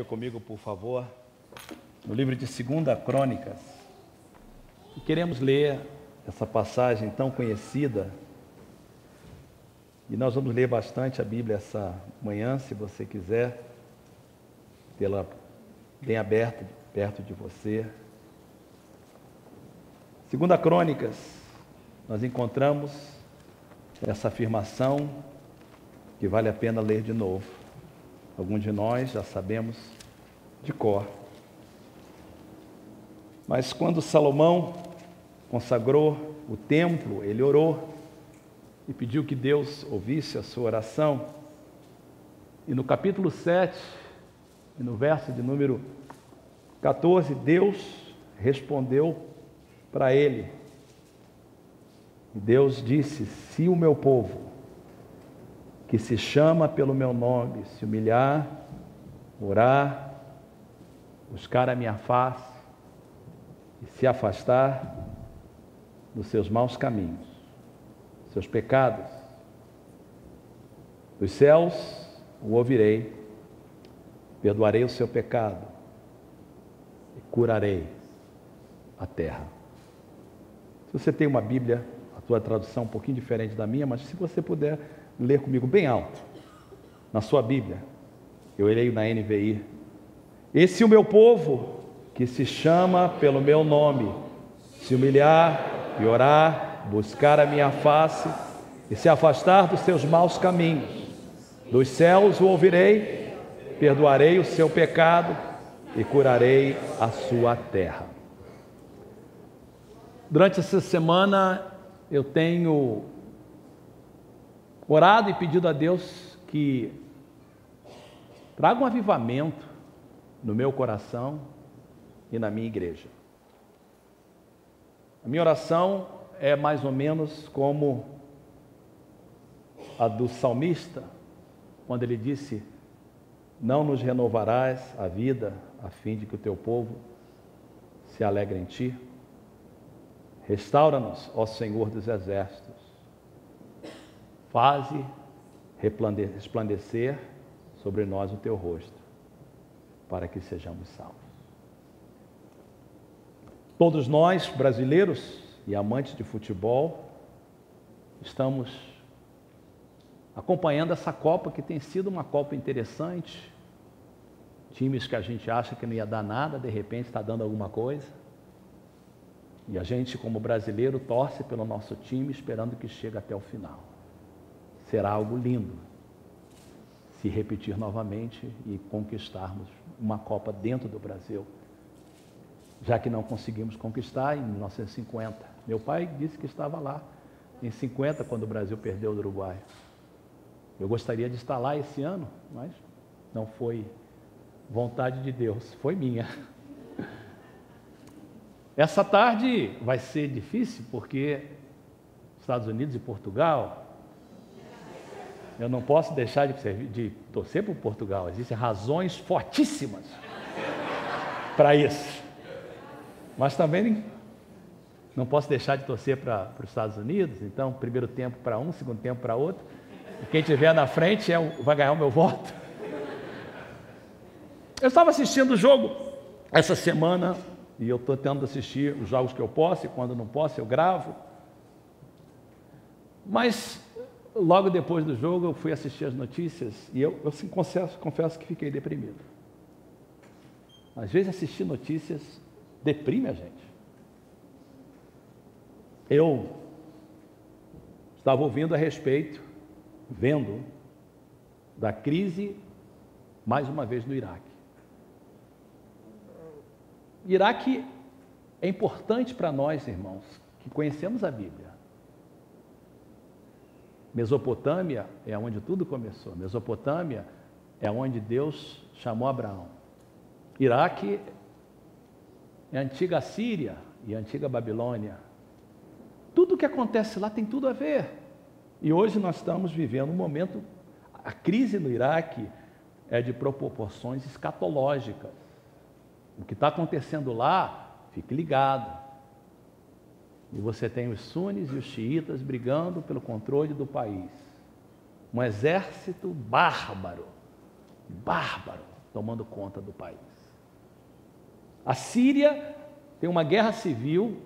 Comigo, por favor, no livro de 2 Crônicas. E queremos ler essa passagem tão conhecida. E nós vamos ler bastante a Bíblia essa manhã, se você quiser, tê-la bem aberta, perto de você. 2 Crônicas, nós encontramos essa afirmação que vale a pena ler de novo. Alguns de nós já sabemos de cor. Mas quando Salomão consagrou o templo, ele orou e pediu que Deus ouvisse a sua oração. E no capítulo 7, e no verso de número 14, Deus respondeu para ele. E Deus disse: se o meu povo, que se chama pelo meu nome, se humilhar, orar, buscar a minha face e se afastar dos seus maus caminhos, seus pecados, dos céus o ouvirei, perdoarei o seu pecado e curarei a terra. Se você tem uma Bíblia, a tua tradução é um pouquinho diferente da minha, mas se você puder ler comigo bem alto, na sua Bíblia, eu leio na NVI: esse é o meu povo, que se chama pelo meu nome, se humilhar e orar, buscar a minha face e se afastar dos seus maus caminhos, dos céus o ouvirei, perdoarei o seu pecado e curarei a sua terra. Durante essa semana eu tenho orado e pedido a Deus que traga um avivamento no meu coração e na minha igreja. A minha oração é mais ou menos como a do salmista, quando ele disse: não nos renovarás a vida, a fim de que o teu povo se alegre em ti. Restaura-nos, ó Senhor dos exércitos. Faze resplandecer sobre nós o teu rosto, para que sejamos salvos. Todos nós, brasileiros e amantes de futebol, estamos acompanhando essa Copa, que tem sido uma Copa interessante. Times que a gente acha que não ia dar nada, de repente está dando alguma coisa. E a gente, como brasileiro, torce pelo nosso time, esperando que chegue até o final. Será algo lindo se repetir novamente e conquistarmos uma Copa dentro do Brasil, já que não conseguimos conquistar em 1950. Meu pai disse que estava lá em 50, quando o Brasil perdeu do Uruguai. Eu gostaria de estar lá esse ano, mas não foi vontade de Deus, foi minha. Essa tarde vai ser difícil, porque Estados Unidos e Portugal, eu não posso deixar de torcer para Portugal. Existem razões fortíssimas para isso. Mas também não posso deixar de torcer para os Estados Unidos. Então, primeiro tempo para um, segundo tempo para outro. E quem estiver na frente vai ganhar o meu voto. Eu estava assistindo o jogo essa semana, e eu estou tentando assistir os jogos que eu posso, e quando não posso eu gravo. Mas logo depois do jogo eu fui assistir as notícias e eu confesso que fiquei deprimido. Às vezes assistir notícias deprime a gente. Eu estava vendo da crise, mais uma vez, no Iraque. Iraque é importante para nós, irmãos, que conhecemos a Bíblia. Mesopotâmia é onde tudo começou. Mesopotâmia é onde Deus chamou Abraão. Iraque é a antiga Síria e a antiga Babilônia. Tudo o que acontece lá tem tudo a ver. E hoje nós estamos vivendo um momento, a crise no Iraque é de proporções escatológicas. O que está acontecendo lá, fique ligado. E você tem os sunis e os xiitas brigando pelo controle do país. Um exército bárbaro, tomando conta do país. A Síria tem uma guerra civil,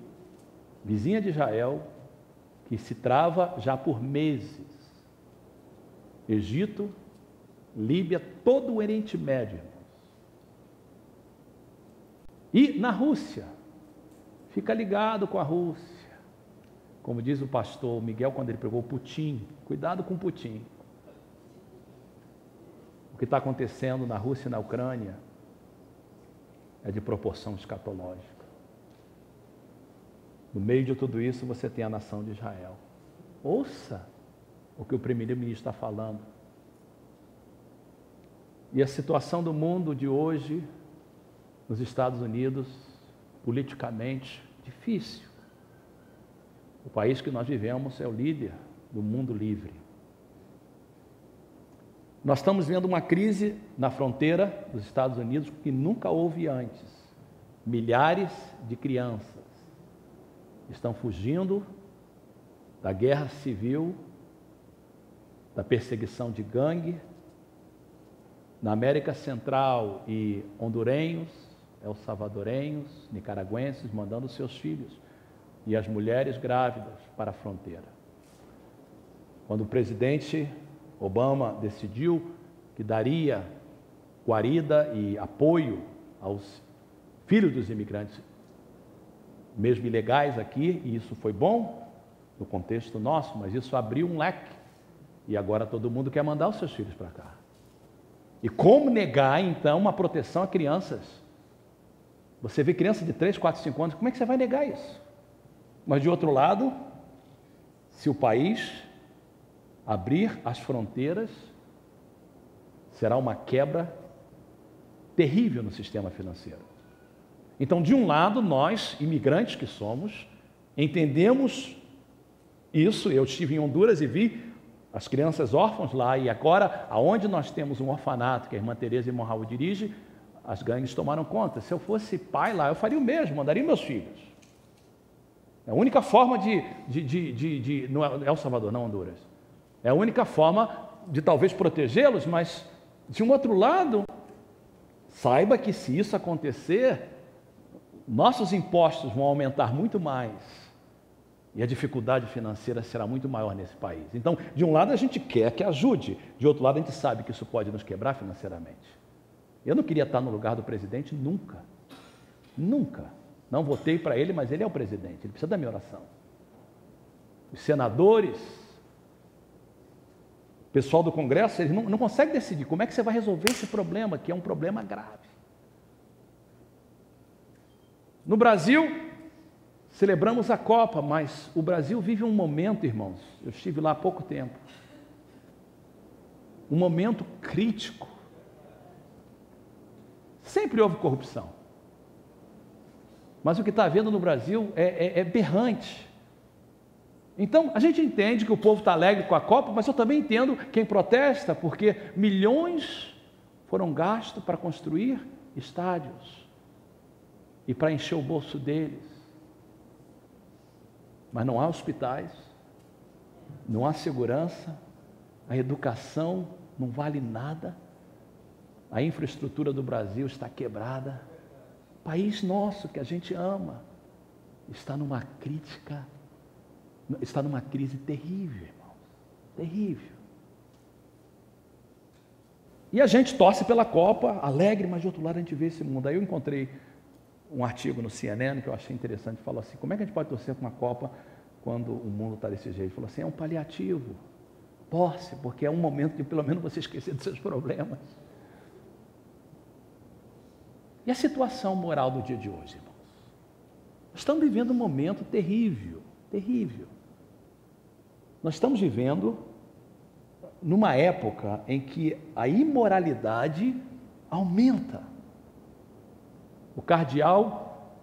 vizinha de Israel, que se trava já por meses. Egito, Líbia, todo o Oriente Médio. E na Rússia, fica ligado com a Rússia. Como diz o pastor Miguel quando ele pregou, Putin, cuidado com Putin. O que está acontecendo na Rússia e na Ucrânia é de proporção escatológica. No meio de tudo isso, você tem a nação de Israel. Ouça o que o primeiro-ministro está falando. E a situação do mundo de hoje, nos Estados Unidos, politicamente, difícil. O país que nós vivemos é o líder do mundo livre. Nós estamos vendo uma crise na fronteira dos Estados Unidos que nunca houve antes. Milhares de crianças estão fugindo da guerra civil, da perseguição de gangue. Na América Central e hondurenhos, el-salvadorenhos, nicaragüenses mandando seus filhos e as mulheres grávidas para a fronteira. Quando o presidente Obama decidiu que daria guarida e apoio aos filhos dos imigrantes, mesmo ilegais aqui, e isso foi bom no contexto nosso, mas isso abriu um leque, e agora todo mundo quer mandar os seus filhos para cá. E como negar, então, uma proteção a crianças? Você vê crianças de 3, 4, 5 anos, como é que você vai negar isso? Mas, de outro lado, se o país abrir as fronteiras, será uma quebra terrível no sistema financeiro. Então, de um lado, nós, imigrantes que somos, entendemos isso. Eu estive em Honduras e vi as crianças órfãs lá, e agora, aonde nós temos um orfanato, que a irmã Teresa e irmão Raul dirige, as gangues tomaram conta. Se eu fosse pai lá, eu faria o mesmo, mandaria meus filhos. É a única forma não é El Salvador, não Honduras. É a única forma de talvez protegê-los, mas, de um outro lado, saiba que se isso acontecer, nossos impostos vão aumentar muito mais e a dificuldade financeira será muito maior nesse país. Então, de um lado a gente quer que ajude, de outro lado a gente sabe que isso pode nos quebrar financeiramente. Eu não queria estar no lugar do presidente nunca. Nunca. Não votei para ele, mas ele é o presidente, ele precisa da minha oração. Os senadores, o pessoal do Congresso, eles não conseguem decidir como é que você vai resolver esse problema, que é um problema grave. No Brasil, celebramos a Copa, mas o Brasil vive um momento, irmãos, eu estive lá há pouco tempo, um momento crítico. Sempre houve corrupção, mas o que está havendo no Brasil é berrante. Então, a gente entende que o povo está alegre com a Copa, mas eu também entendo quem protesta, porque milhões foram gastos para construir estádios e para encher o bolso deles. Mas não há hospitais, não há segurança, a educação não vale nada, a infraestrutura do Brasil está quebrada. O país nosso, que a gente ama, está numa crise terrível, irmãos, terrível. E a gente torce pela Copa, alegre, mas de outro lado a gente vê esse mundo. Aí eu encontrei um artigo no CNN que eu achei interessante, falou assim, como é que a gente pode torcer com uma Copa quando o mundo está desse jeito? Ele falou assim, é um paliativo, torce, porque é um momento de pelo menos você esquecer dos seus problemas. E a situação moral do dia de hoje, irmãos? Nós estamos vivendo um momento terrível, terrível. Nós estamos vivendo numa época em que a imoralidade aumenta. O cardeal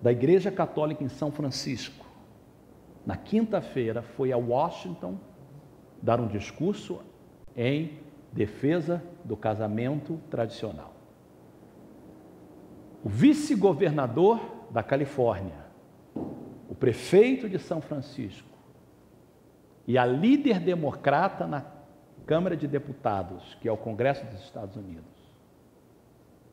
da Igreja Católica em São Francisco, na quinta-feira, foi a Washington dar um discurso em defesa do casamento tradicional. O vice-governador da Califórnia, o prefeito de São Francisco e a líder democrata na Câmara de Deputados, que é o Congresso dos Estados Unidos,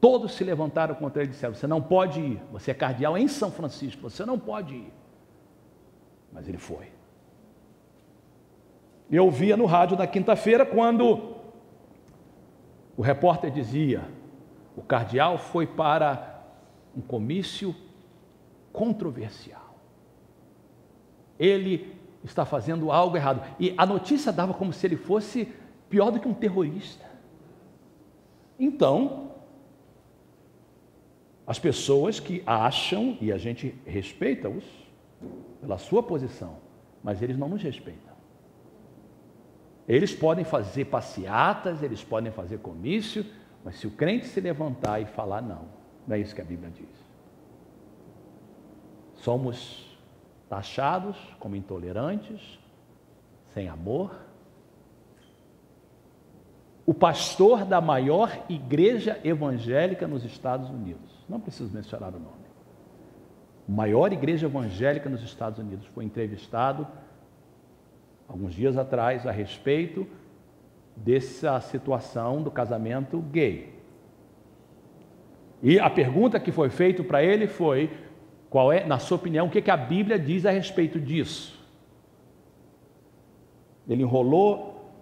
Todos se levantaram contra ele e disseram: você não pode ir, você é cardeal em São Francisco, você não pode ir. Mas ele foi. Eu ouvia no rádio na quinta-feira quando o repórter dizia: o cardeal foi para um comício controversial. Ele está fazendo algo errado. E a notícia dava como se ele fosse pior do que um terrorista. Então, as pessoas que acham, e a gente respeita-os pela sua posição, mas eles não nos respeitam. Eles podem fazer passeatas, eles podem fazer comício, mas se o crente se levantar e falar, não é isso que a Bíblia diz. Somos taxados como intolerantes, sem amor. O pastor da maior igreja evangélica nos Estados Unidos, não preciso mencionar o nome, a maior igreja evangélica nos Estados Unidos, foi entrevistado alguns dias atrás a respeito dessa situação do casamento gay. E a pergunta que foi feita para ele foi: qual é, na sua opinião, o que a Bíblia diz a respeito disso? Ele enrolou.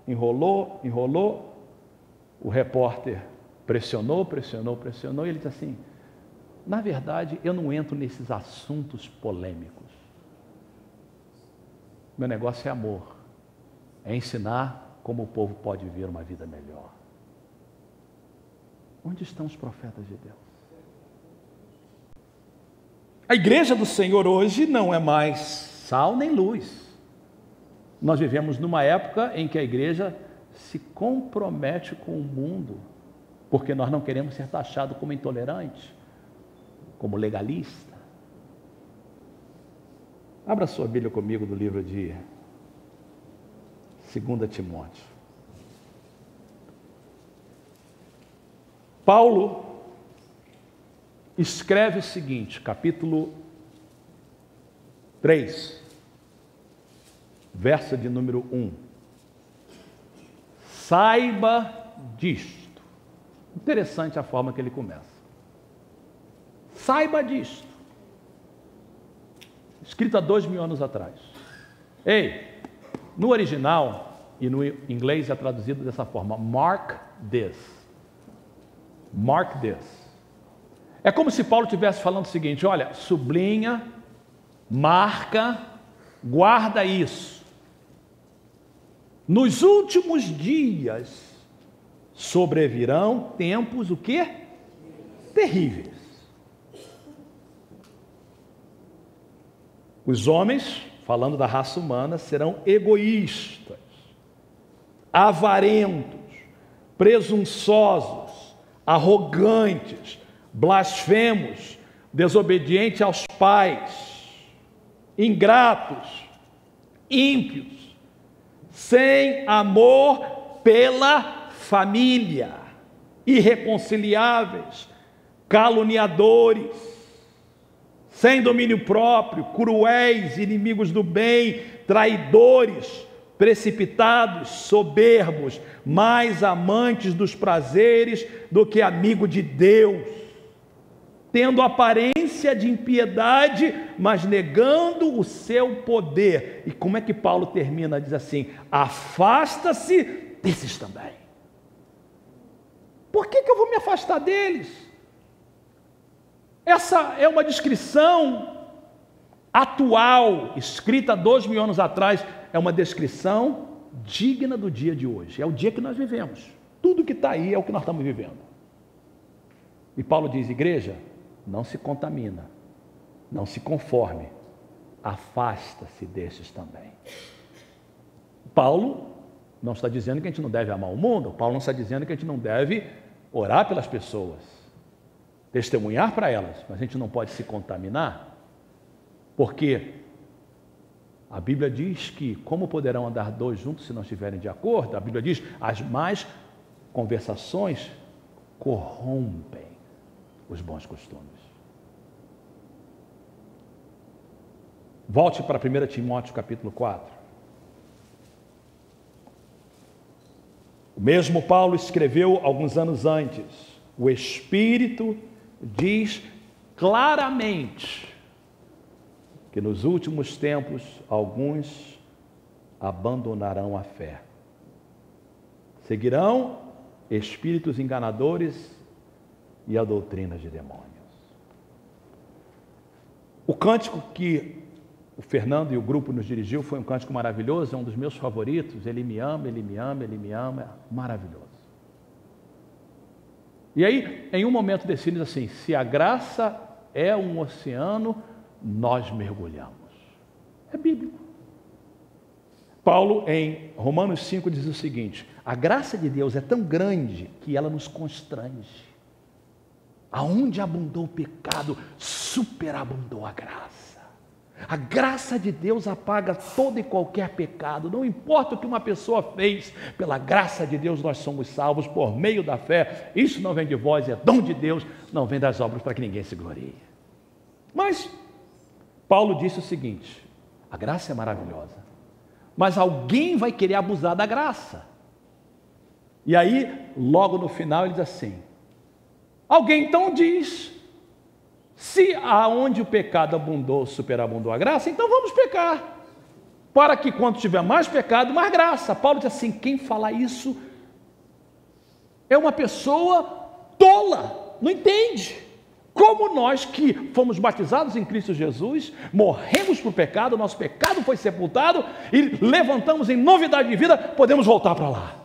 O repórter pressionou, e ele disse assim: na verdade, eu não entro nesses assuntos polêmicos. Meu negócio é amor, é ensinar como o povo pode viver uma vida melhor. Onde estão os profetas de Deus? A igreja do Senhor hoje não é mais sal nem luz. Nós vivemos numa época em que a igreja se compromete com o mundo, porque nós não queremos ser taxados como intolerante, como legalista. Abra sua Bíblia comigo no livro de 2 Timóteo. Paulo escreve o seguinte, capítulo 3, verso de número 1. Saiba disto. Interessante a forma que ele começa. Saiba disto. Escrito há 2000 anos atrás. Ei, no original e no inglês é traduzido dessa forma: mark this. Mark this. É como se Paulo estivesse falando o seguinte: olha, sublinha, marca, guarda isso. Nos últimos dias sobrevirão tempos o quê? Terríveis. Os homens, falando da raça humana, serão egoístas, avarentos, presunçosos, arrogantes, blasfemos, desobedientes aos pais, ingratos, ímpios, sem amor pela família, irreconciliáveis, caluniadores, sem domínio próprio, cruéis, inimigos do bem, traidores, precipitados, soberbos, mais amantes dos prazeres do que amigo de Deus, tendo aparência de impiedade, mas negando o seu poder. E como é que Paulo termina? Diz assim: afasta-se desses também. Por que eu vou me afastar deles? Essa é uma descrição atual, escrita há 2000 anos atrás, é uma descrição digna do dia de hoje. É o dia que nós vivemos. Tudo que está aí é o que nós estamos vivendo. E Paulo diz: igreja, não se contamina, não se conforme, afasta-se desses também. Paulo não está dizendo que a gente não deve amar o mundo, Paulo não está dizendo que a gente não deve orar pelas pessoas, testemunhar para elas, mas a gente não pode se contaminar, porque a Bíblia diz que como poderão andar dois juntos se não estiverem de acordo? A Bíblia diz: as más conversações corrompem os bons costumes. Volte para 1 Timóteo capítulo 4. O mesmo Paulo escreveu alguns anos antes, o Espírito diz claramente que nos últimos tempos alguns abandonarão a fé. Seguirão espíritos enganadores e a doutrina de demônios. O cântico que o Fernando e o grupo nos dirigiu foi um cântico maravilhoso, é um dos meus favoritos. Ele me ama, ele me ama, ele me ama, maravilhoso. E aí, em um momento desse, diz assim: se a graça é um oceano, nós mergulhamos. É bíblico. Paulo, em Romanos 5, diz o seguinte: a graça de Deus é tão grande que ela nos constrange. Aonde abundou o pecado, superabundou a graça. A graça de Deus apaga todo e qualquer pecado. Não importa o que uma pessoa fez, pela graça de Deus nós somos salvos por meio da fé. Isso não vem de vós, é dom de Deus, não vem das obras para que ninguém se glorie. Mas Paulo disse o seguinte: a graça é maravilhosa, mas alguém vai querer abusar da graça. E aí, logo no final, ele diz assim: alguém então diz, se aonde o pecado abundou, superabundou a graça, então vamos pecar, para que quando tiver mais pecado, mais graça. Paulo diz assim: quem fala isso é uma pessoa tola, não entende. Como nós que fomos batizados em Cristo Jesus, morremos para o pecado, nosso pecado foi sepultado e levantamos em novidade de vida, podemos voltar para lá.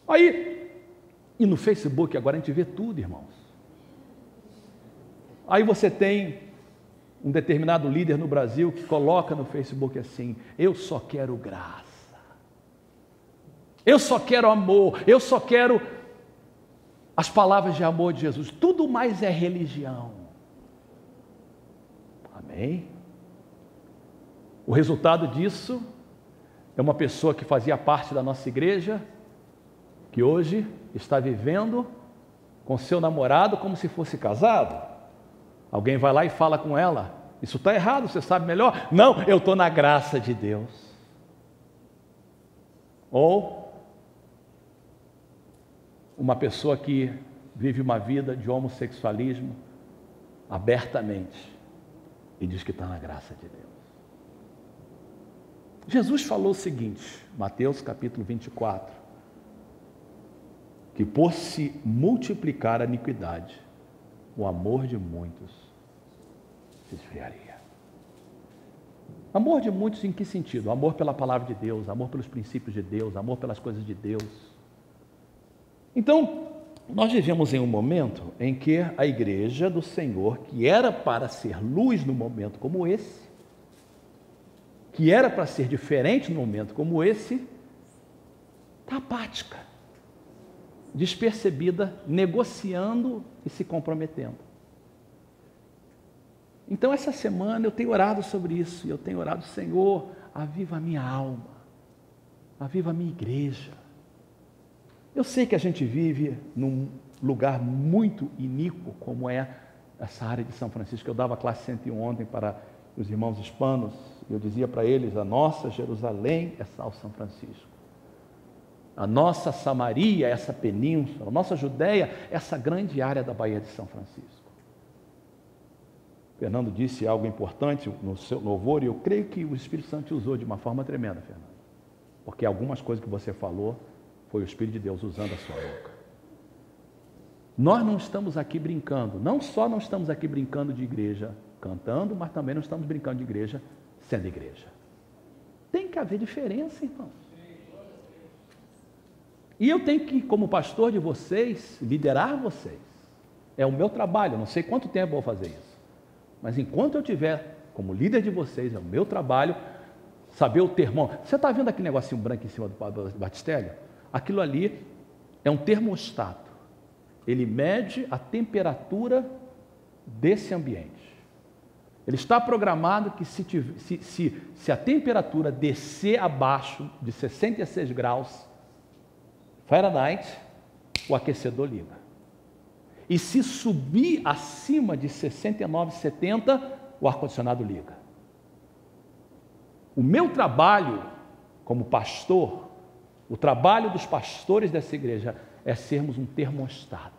Aí, e no Facebook agora a gente vê tudo, irmãos. Aí você tem um determinado líder no Brasil que coloca no Facebook assim: eu só quero graça, eu só quero amor, eu só quero as palavras de amor de Jesus, tudo mais é religião. Amém? O resultado disso é uma pessoa que fazia parte da nossa igreja, que hoje está vivendo com seu namorado como se fosse casado. Alguém vai lá e fala com ela: isso está errado, você sabe melhor? Não, eu estou na graça de Deus. Ou uma pessoa que vive uma vida de homossexualismo abertamente e diz que está na graça de Deus. Jesus falou o seguinte, Mateus capítulo 24, que por se multiplicar a iniquidade, o amor de muitos se esfriaria. Amor de muitos em que sentido? Amor pela palavra de Deus, amor pelos princípios de Deus, amor pelas coisas de Deus. Então, nós vivemos em um momento em que a igreja do Senhor, que era para ser luz num momento como esse, que era para ser diferente num momento como esse, está apática, despercebida, negociando e se comprometendo. Então, essa semana eu tenho orado sobre isso, e eu tenho orado: Senhor, aviva a minha alma, aviva a minha igreja. Eu sei que a gente vive num lugar muito iníquo, como é essa área de São Francisco. Eu dava a classe 101 ontem para os irmãos hispanos, e eu dizia para eles: a nossa Jerusalém é São Francisco. A nossa Samaria é essa península, a nossa Judéia é essa grande área da Baía de São Francisco. Fernando disse algo importante no seu louvor, e eu creio que o Espírito Santo te usou de uma forma tremenda, Fernando, porque algumas coisas que você falou foi o Espírito de Deus usando a sua boca. Nós não estamos aqui brincando, não só não estamos aqui brincando de igreja cantando, mas também não estamos brincando de igreja sendo igreja. Tem que haver diferença, irmãos. E eu tenho que, como pastor de vocês, liderar vocês. É o meu trabalho, não sei quanto tempo eu vou fazer isso. Mas enquanto eu tiver como líder de vocês, é o meu trabalho saber o termômetro. Você está vendo aquele negocinho branco em cima do batistério? Aquilo ali é um termostato. Ele mede a temperatura desse ambiente. Ele está programado que se a temperatura descer abaixo de 66 graus Fahrenheit, o aquecedor liga. E se subir acima de 69, 70, o ar-condicionado liga. O meu trabalho como pastor, o trabalho dos pastores dessa igreja é sermos um termostato.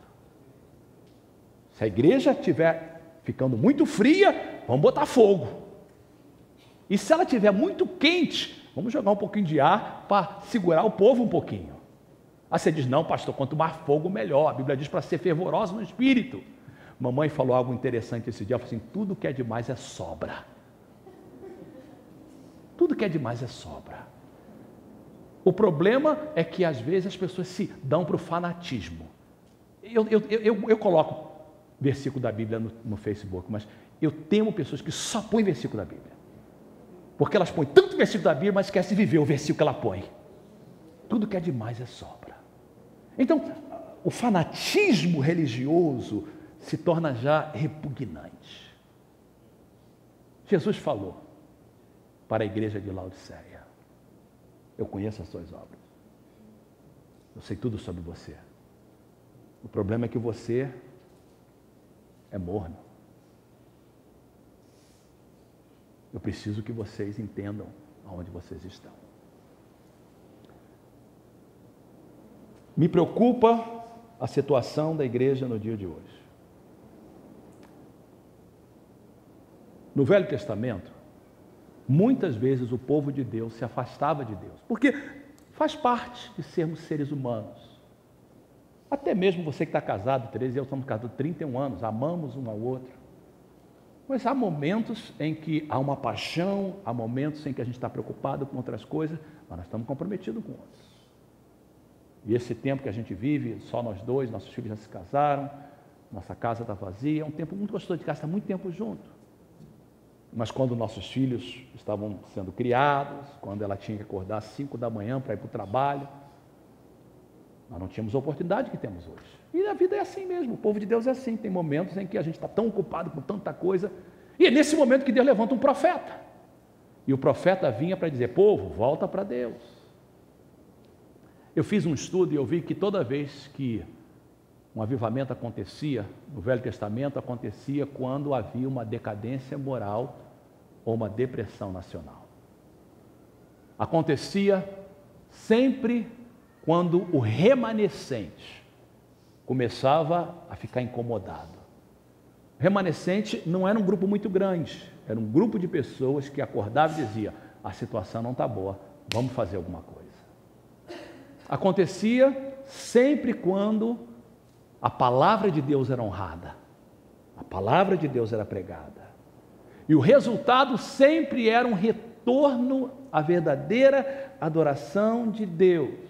Se a igreja estiver ficando muito fria, vamos botar fogo. E se ela estiver muito quente, vamos jogar um pouquinho de ar para segurar o povo um pouquinho. Aí você diz, não, pastor, quanto mais fogo, melhor. A Bíblia diz para ser fervoroso no espírito. Mamãe falou algo interessante esse dia, ela falou assim, tudo que é demais é sobra. Tudo que é demais é sobra. O problema é que às vezes as pessoas se dão para o fanatismo. Eu coloco versículo da Bíblia no Facebook, mas eu temo pessoas que só põem versículo da Bíblia. Porque elas põem tanto versículo da Bíblia, mas esquecem de viver o versículo que ela põe. Tudo que é demais é sobra. Então, o fanatismo religioso se torna já repugnante. Jesus falou para a igreja de Laodiceia, eu conheço as suas obras, eu sei tudo sobre você. O problema é que você é morno. Eu preciso que vocês entendam aonde vocês estão. Me preocupa a situação da igreja no dia de hoje. No Velho Testamento, muitas vezes o povo de Deus se afastava de Deus, porque faz parte de sermos seres humanos. Até mesmo você que está casado, Tereza e eu estamos casados há 31 anos, amamos um ao outro. Mas há momentos em que há uma paixão, há momentos em que a gente está preocupado com outras coisas, mas nós estamos comprometidos com outros. E esse tempo que a gente vive, só nós dois, nossos filhos já se casaram, nossa casa está vazia, é um tempo muito gostoso de gastar muito tempo junto. Mas quando nossos filhos estavam sendo criados, quando ela tinha que acordar às 5 da manhã para ir para o trabalho, nós não tínhamos a oportunidade que temos hoje. E a vida é assim mesmo, o povo de Deus é assim, tem momentos em que a gente está tão ocupado com tanta coisa, e é nesse momento que Deus levanta um profeta. E o profeta vinha para dizer, povo, volta para Deus. Eu fiz um estudo e eu vi que toda vez que um avivamento acontecia, no Velho Testamento acontecia quando havia uma decadência moral ou uma depressão nacional. Acontecia sempre quando o remanescente começava a ficar incomodado. O remanescente não era um grupo muito grande, era um grupo de pessoas que acordavam e diziam, a situação não está boa, vamos fazer alguma coisa. Acontecia sempre quando a palavra de Deus era honrada, a palavra de Deus era pregada. E o resultado sempre era um retorno à verdadeira adoração de Deus.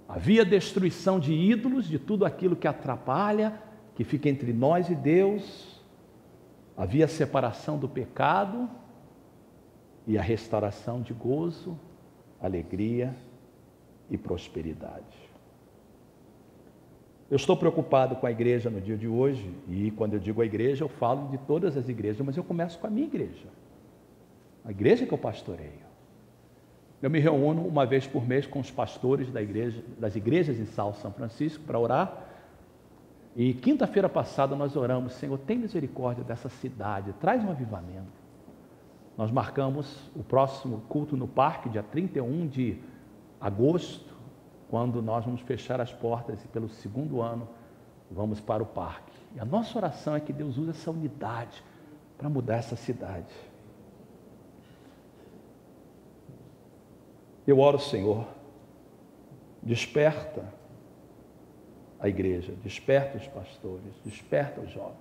Havia destruição de ídolos, de tudo aquilo que atrapalha, que fica entre nós e Deus. Havia separação do pecado e a restauração de gozo, alegria e prosperidade. Eu estou preocupado com a igreja no dia de hoje, e quando eu digo a igreja, eu falo de todas as igrejas, mas eu começo com a minha igreja, a igreja que eu pastoreio. Eu me reúno uma vez por mês com os pastores das igrejas em Sal São Francisco para orar, e quinta-feira passada nós oramos, Senhor, tem misericórdia dessa cidade, traz um avivamento. Nós marcamos o próximo culto no parque, dia 31 de agosto, quando nós vamos fechar as portas e pelo segundo ano vamos para o parque. E a nossa oração é que Deus use essa unidade para mudar essa cidade. Eu oro, Senhor, desperta a igreja, desperta os pastores, desperta os jovens.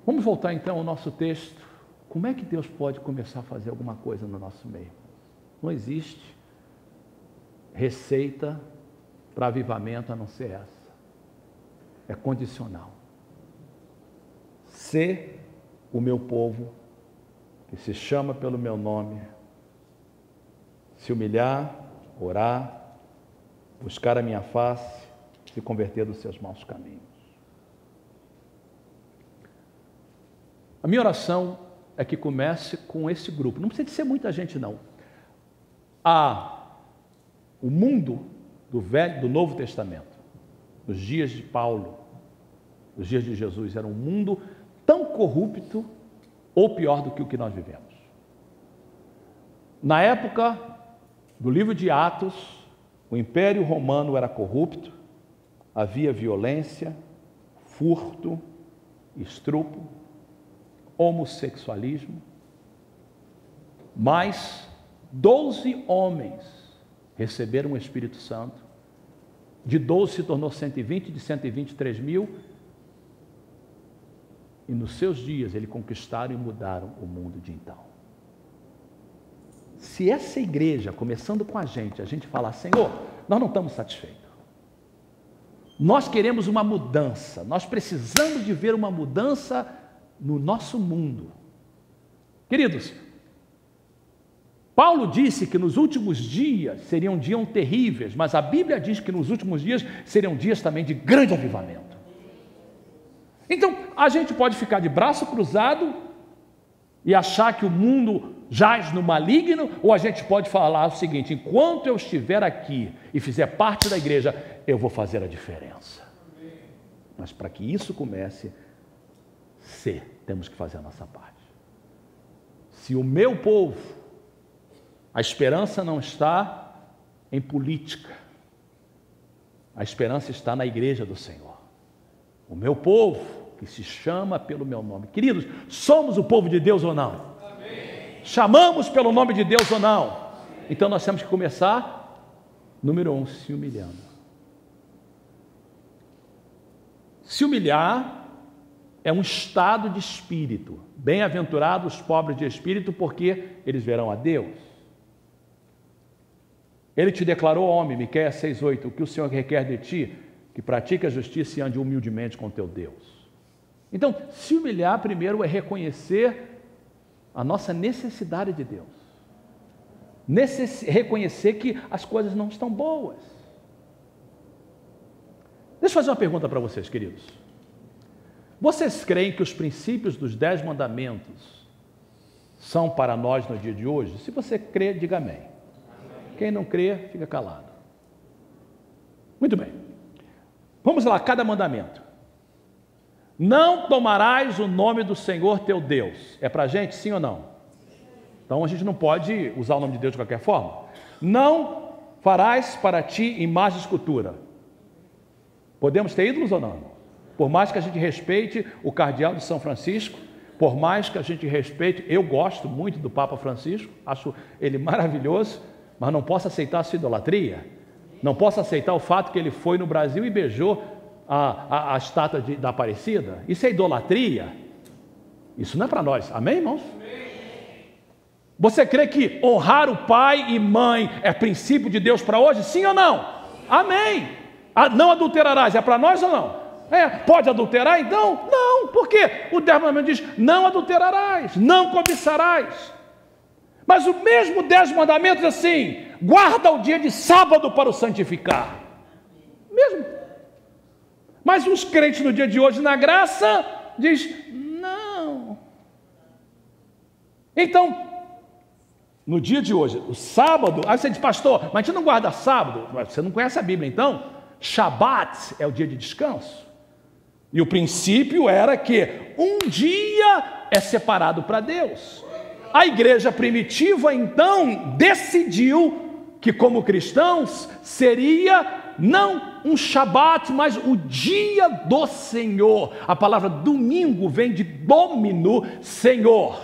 Vamos voltar então ao nosso texto. Como é que Deus pode começar a fazer alguma coisa no nosso meio? Não existe receita para avivamento a não ser essa. É condicional. Se o meu povo, que se chama pelo meu nome, se humilhar, orar, buscar a minha face, se converter dos seus maus caminhos. A minha oração é que comece com esse grupo. Não precisa de ser muita gente, não. O mundo do Novo Testamento, nos dias de Paulo, nos dias de Jesus, era um mundo tão corrupto ou pior do que o que nós vivemos. Na época do livro de Atos, o Império Romano era corrupto, havia violência, furto, estupro, homossexualismo, mas 12 homens receberam o Espírito Santo, de 12 se tornou 120, de 120, 3.000, e nos seus dias eles conquistaram e mudaram o mundo de então. Se essa igreja, começando com a gente falar, Senhor, nós não estamos satisfeitos, nós queremos uma mudança, nós precisamos de ver uma mudança no nosso mundo. Queridos, Paulo disse que nos últimos dias seriam dias terríveis, mas a Bíblia diz que nos últimos dias seriam dias também de grande avivamento. Então, a gente pode ficar de braço cruzado e achar que o mundo jaz no maligno, ou a gente pode falar o seguinte: enquanto eu estiver aqui e fizer parte da igreja, eu vou fazer a diferença. Mas para que isso comece, temos que fazer a nossa parte. Se o meu povo, a esperança não está em política, a esperança está na igreja do Senhor. O meu povo, que se chama pelo meu nome. Queridos, somos o povo de Deus ou não? Amém. Chamamos pelo nome de Deus ou não? Amém. Então nós temos que começar, número 1, se humilhando. Se humilhar é um estado de espírito. Bem-aventurados os pobres de espírito, porque eles verão a Deus. Ele te declarou homem, Miqueias 6,8, o que o Senhor requer de ti, que pratique a justiça e ande humildemente com teu Deus. Então, se humilhar primeiro é reconhecer a nossa necessidade de Deus. Reconhecer que as coisas não estão boas. Deixa eu fazer uma pergunta para vocês, queridos. Vocês creem que os princípios dos 10 mandamentos são para nós no dia de hoje? Se você crê, diga amém. Quem não crê, fica calado. Muito bem. Vamos lá, cada mandamento. Não tomarás o nome do Senhor teu Deus. É para a gente, sim ou não? Então a gente não pode usar o nome de Deus de qualquer forma. Não farás para ti imagem de escultura. Podemos ter ídolos ou não? Por mais que a gente respeite o cardeal de São Francisco, por mais que a gente respeite, eu gosto muito do Papa Francisco, acho ele maravilhoso, mas não posso aceitar a sua idolatria. Não posso aceitar o fato que ele foi no Brasil e beijou a estátua da Aparecida. Isso é idolatria. Isso não é para nós. Amém, irmãos? Amém. Você crê que honrar o pai e mãe é princípio de Deus para hoje? Sim ou não? Amém. Não adulterarás. É para nós ou não? Pode adulterar então? Não. Por quê? O 10 mandamentos diz: não adulterarás, não cobiçarás. Mas o mesmo 10 mandamentos assim: guarda o dia de sábado para o santificar. Mesmo. Mas os crentes no dia de hoje, na graça, diz: não. Então, no dia de hoje, o sábado, aí você diz: pastor, mas a gente não guarda sábado? Você não conhece a Bíblia então? Shabat é o dia de descanso. E o princípio era que um dia é separado para Deus. A igreja primitiva então decidiu que, como cristãos, seria não um Shabat, mas o dia do Senhor. A palavra domingo vem de domino, Senhor.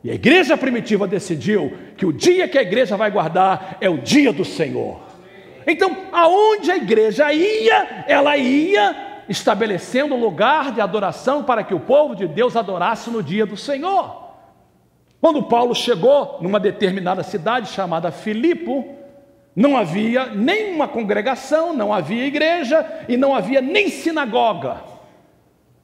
E a igreja primitiva decidiu que o dia que a igreja vai guardar é o dia do Senhor. Então, aonde a igreja ia, ela ia estabelecendo um lugar de adoração para que o povo de Deus adorasse no dia do Senhor. Quando Paulo chegou numa determinada cidade chamada Filipe, não havia nenhuma congregação, não havia igreja e não havia nem sinagoga.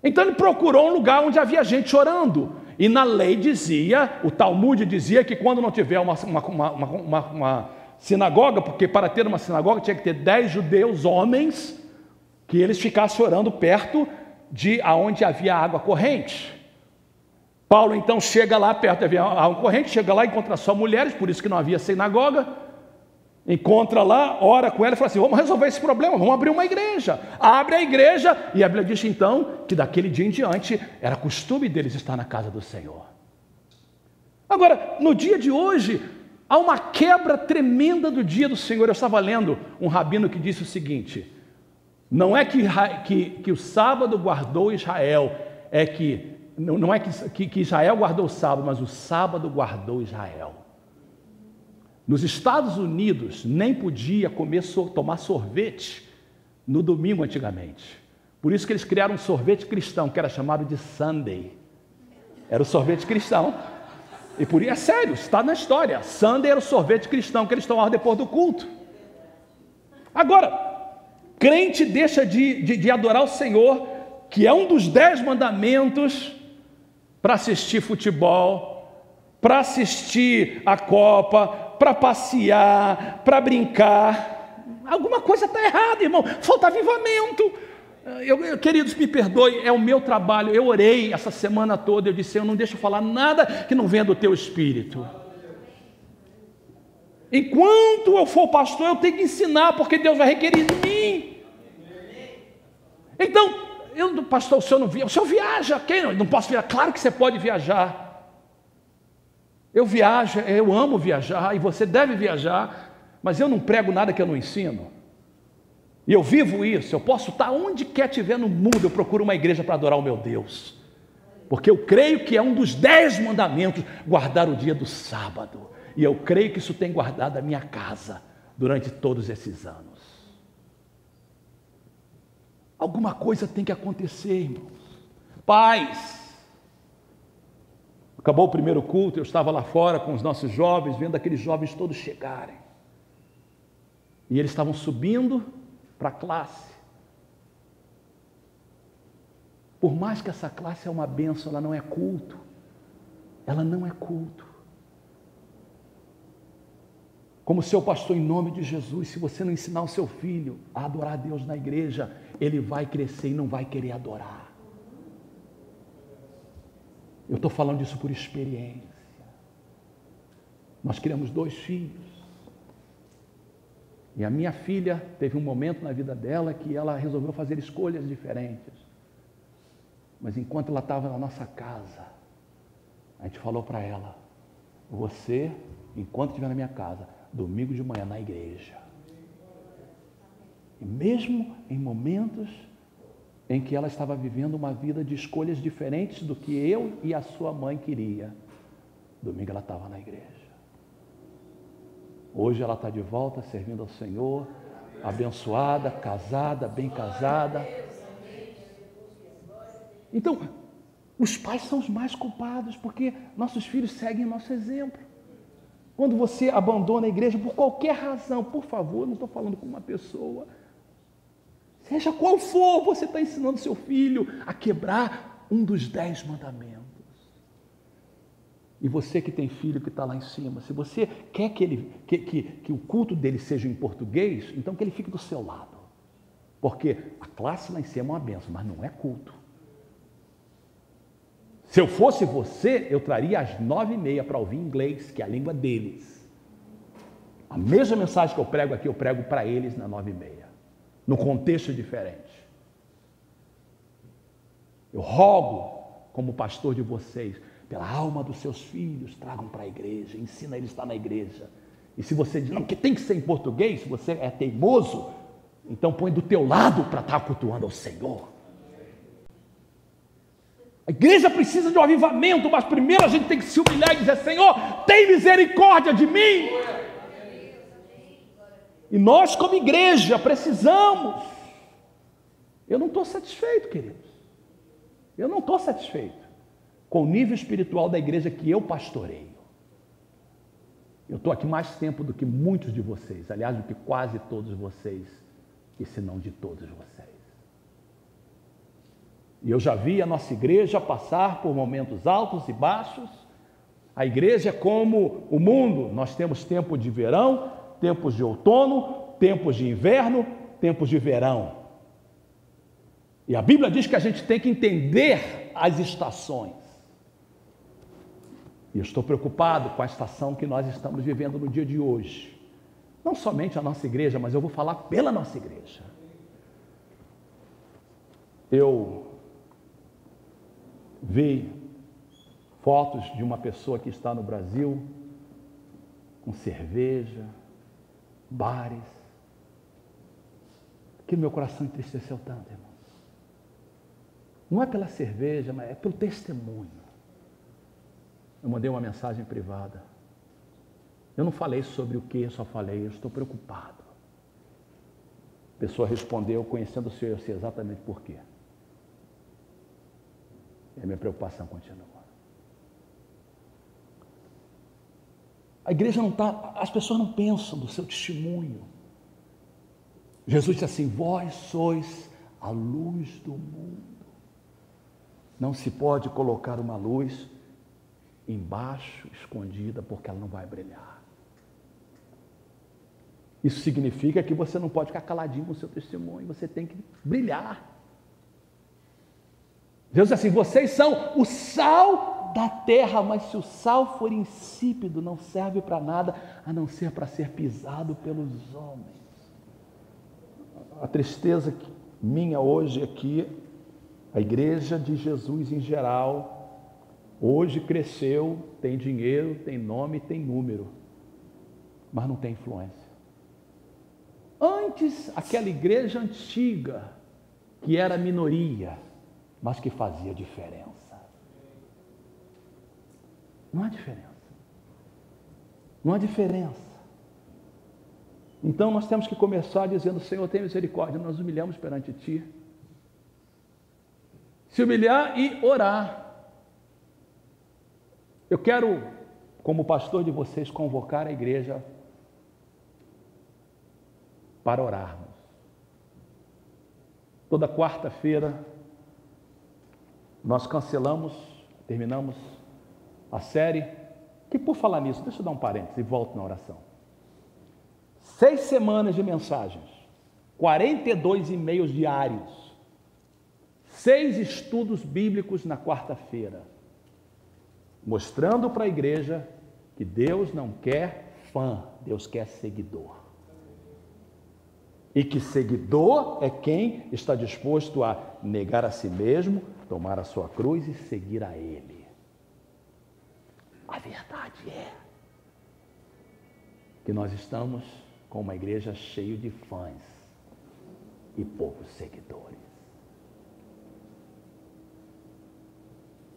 Então ele procurou um lugar onde havia gente orando. E na lei dizia, o Talmud dizia que quando não tiver uma sinagoga, porque para ter uma sinagoga tinha que ter 10 judeus, homens, que eles ficassem orando perto de onde havia água corrente. Paulo então chega lá perto, havia água corrente, chega lá e encontra só mulheres, por isso que não havia sinagoga. Encontra lá, ora com ela e fala assim: vamos resolver esse problema, vamos abrir uma igreja. Abre a igreja, e a Bíblia diz então que daquele dia em diante era costume deles estar na casa do Senhor. Agora, no dia de hoje, há uma quebra tremenda do dia do Senhor. Eu estava lendo um rabino que disse o seguinte: Não é que o sábado guardou Israel, não é que Israel guardou o sábado, mas o sábado guardou Israel. Nos Estados Unidos, nem podia tomar sorvete no domingo antigamente. Por isso que eles criaram um sorvete cristão, que era chamado de Sunday. Era o sorvete cristão. E por isso, é sério, está na história. Sunday era o sorvete cristão que eles tomavam depois do culto. Agora, crente deixa de adorar o Senhor, que é um dos 10 mandamentos, para assistir futebol, para assistir a Copa, para passear, para brincar. Alguma coisa está errada, irmão. Falta avivamento. Queridos, me perdoe, é o meu trabalho. Eu orei essa semana toda, eu disse: Senhor, não deixa eu falar nada que não venha do teu Espírito. Enquanto eu for pastor, eu tenho que ensinar, porque Deus vai requerer de mim. Então, pastor, o senhor viaja, quem não posso viajar? Claro que você pode viajar. Eu viajo, eu amo viajar, e você deve viajar, mas eu não prego nada que eu não ensino. E eu vivo isso, eu posso estar onde quer tiver no mundo, eu procuro uma igreja para adorar o meu Deus. Porque eu creio que é um dos 10 mandamentos, guardar o dia do sábado. E eu creio que isso tem guardado a minha casa durante todos esses anos. Alguma coisa tem que acontecer, irmãos. Pais, acabou o primeiro culto, eu estava lá fora com os nossos jovens, vendo aqueles jovens todos chegarem. E eles estavam subindo para a classe. Por mais que essa classe é uma bênção, ela não é culto. Ela não é culto. Como seu pastor, em nome de Jesus, se você não ensinar o seu filho a adorar a Deus na igreja, ele vai crescer e não vai querer adorar. Eu estou falando disso por experiência. Nós criamos 2 filhos. E a minha filha teve um momento na vida dela que ela resolveu fazer escolhas diferentes. Mas enquanto ela estava na nossa casa, a gente falou para ela: você, enquanto estiver na minha casa, domingo de manhã na igreja. E mesmo em momentos em que ela estava vivendo uma vida de escolhas diferentes do que eu e a sua mãe queria, domingo ela estava na igreja. Hoje ela está de volta servindo ao Senhor, abençoada, casada, bem casada. Então, os pais são os mais culpados, porque nossos filhos seguem nosso exemplo. Quando você abandona a igreja por qualquer razão, por favor, não estou falando com uma pessoa, seja qual for, você está ensinando seu filho a quebrar um dos 10 mandamentos. E você que tem filho que está lá em cima, se você quer que o culto dele seja em português, então que ele fique do seu lado. Porque a classe lá em cima é uma benção, mas não é culto. Se eu fosse você, eu traria às 9h30 para ouvir inglês, que é a língua deles. A mesma mensagem que eu prego aqui, eu prego para eles na 9h30, no contexto diferente. Eu rogo, como pastor de vocês, pela alma dos seus filhos, tragam para a igreja, ensina eles a estar na igreja. E se você diz, não, que tem que ser em português, se você é teimoso, então põe do teu lado para estar cultuando ao Senhor. A igreja precisa de um avivamento, mas primeiro a gente tem que se humilhar e dizer: Senhor, tem misericórdia de mim. E nós, como igreja, precisamos. Eu não estou satisfeito, queridos. Eu não estou satisfeito com o nível espiritual da igreja que eu pastoreio. Eu estou aqui mais tempo do que muitos de vocês, aliás, do que quase todos vocês, e se não de todos vocês. E eu já vi a nossa igreja passar por momentos altos e baixos. A igreja é como o mundo. Nós temos tempo de verão, tempos de outono, tempos de inverno, tempos de verão. E a Bíblia diz que a gente tem que entender as estações. E eu estou preocupado com a estação que nós estamos vivendo no dia de hoje. Não somente a nossa igreja, mas eu vou falar pela nossa igreja. Eu vi fotos de uma pessoa que está no Brasil com cerveja, bares, que meu coração entristeceu tanto, irmão. Não é pela cerveja, mas é pelo testemunho. Eu mandei uma mensagem privada. Eu não falei sobre o que, eu só falei, eu estou preocupado. A pessoa respondeu, conhecendo o Senhor, eu sei exatamente por quê. E a minha preocupação continua. A igreja não está, as pessoas não pensam do seu testemunho. Jesus disse assim: vós sois a luz do mundo. Não se pode colocar uma luz embaixo, escondida, porque ela não vai brilhar. Isso significa que você não pode ficar caladinho com o seu testemunho, você tem que brilhar. Jesus diz assim: vocês são o sal da terra, mas se o sal for insípido, não serve para nada, a não ser para ser pisado pelos homens. A tristeza minha hoje é que a igreja de Jesus em geral, hoje cresceu, tem dinheiro, tem nome, tem número, mas não tem influência. Antes, aquela igreja antiga, que era minoria, mas que fazia diferença. Não há diferença. Não há diferença. Então nós temos que começar dizendo: Senhor, tem misericórdia. Nós humilhamos perante Ti. Se humilhar e orar. Eu quero, como pastor de vocês, convocar a igreja para orarmos. Toda quarta-feira nós terminamos a série, que por falar nisso, deixa eu dar um parênteses e volto na oração. 6 semanas de mensagens, 42 e-mails diários, 6 estudos bíblicos na quarta-feira, mostrando para a igreja que Deus não quer fã, Deus quer seguidor. E que seguidor é quem está disposto a negar a si mesmo, tomar a sua cruz e seguir a Ele. A verdade é que nós estamos com uma igreja cheia de fãs e poucos seguidores.